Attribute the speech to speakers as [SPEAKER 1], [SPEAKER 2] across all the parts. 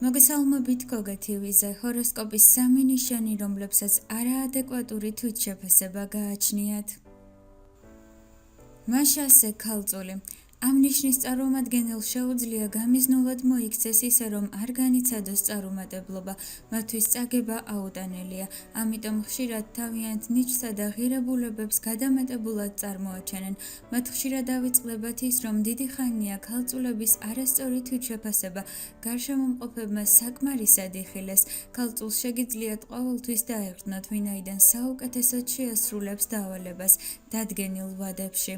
[SPEAKER 1] მოგესალმებით გოგა TV-ზე ჰოროსკოპის 3 ნიშანი, რომლებსაც არაადეკვატური თვითშეფასება გააჩნიათ. მაშასე ქალწული. ამ ნიშნის წარმომადგენელს შეუძლია გამიზნულად მოიქცეს ისე, რომ არ განიცადოს წარუმატებლობა, მათთვის წაგება აუტანელია, ამიტომ ხშირად თავიანთ ნიჭსა და ღირებულებებს გადამეტებულად წარმოაჩენენ. მათ ხშირად ავიწყდებათ ის, რომ დიდი ხანია ქალწულების არასწორი თვითშეფასება გარშემომყოფებმა საკმარისად იხილეს. ქალწულს შეგიძლიათ ყოველთვის დაეღრნოთ, ვინაიდან საუკეთესოდ შეასრულებს დავალებას დადგენილ ვადებში.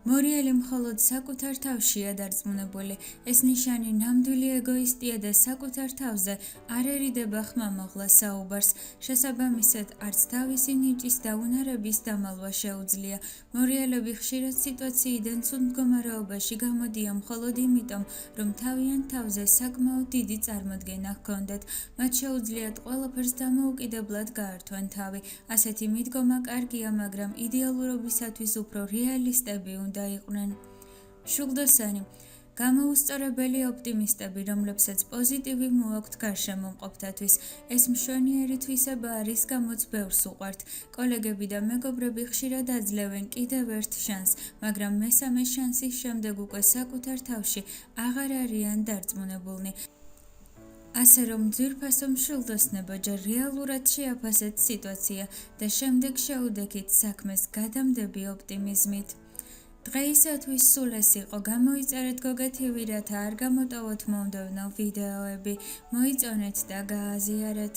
[SPEAKER 1] მორიელი მხოლოდ საკუთარ თავშია დარწმუნებული. ეს ნიშანი ნამდვილი ეგოისტია და საკუთარ თავზე არ ერიდება ხმამაღლა საუბარს. შესაბამისად, არც თავისი ნიჭის დაუნარების დამალვა შეუძლია. მორიელები ხშირად სიტუაციიდან ცუდ მდგომარეობაში გამოდიან მხოლოდ იმიტომ, რომ თავიანთ თავზე საკმაოდ დიდი წარმოდგენა ჰქონდათ. მათ შეუძლიათ ყველაფერს დამოუკიდებლად გაართვენ თავი. ასეთი მიდგომა კარგია, მაგრამ იდეალურობისათვის უფრო რეალისტები უნდა იყვნენ. შუღდოსანი. გამოუსწორებელი ოპტიმისტები, რომლებსაც პოზიტივი მოაქვთ გარშემომყოფთათვის. ეს მშვენიერი თვისება არის, გამოც ბევრს უყვართ. კოლეგები და მეგობრები ხშირად აძლევენ კიდევ ერთ შანსს, მაგრამ მესამე შანსის შემდეგ უკვე საკუთარ თავში აღარ არიან დარწმუნებულნი. ასე რომ ძვირფასო მშვილდოსნებო, ჯერ რეალურად შეაფასეთ სიტუაცია და შემდეგ შეუდექით საქმეს გადამდები ოპტიმიზმით. დღეისათვის სულ ეს იყო. გამოიწერეთ გოგა TV, რათა არ გამოტოვოთ მომდევნო ვიდეოები. მოიწონეთ და გააზიარეთ.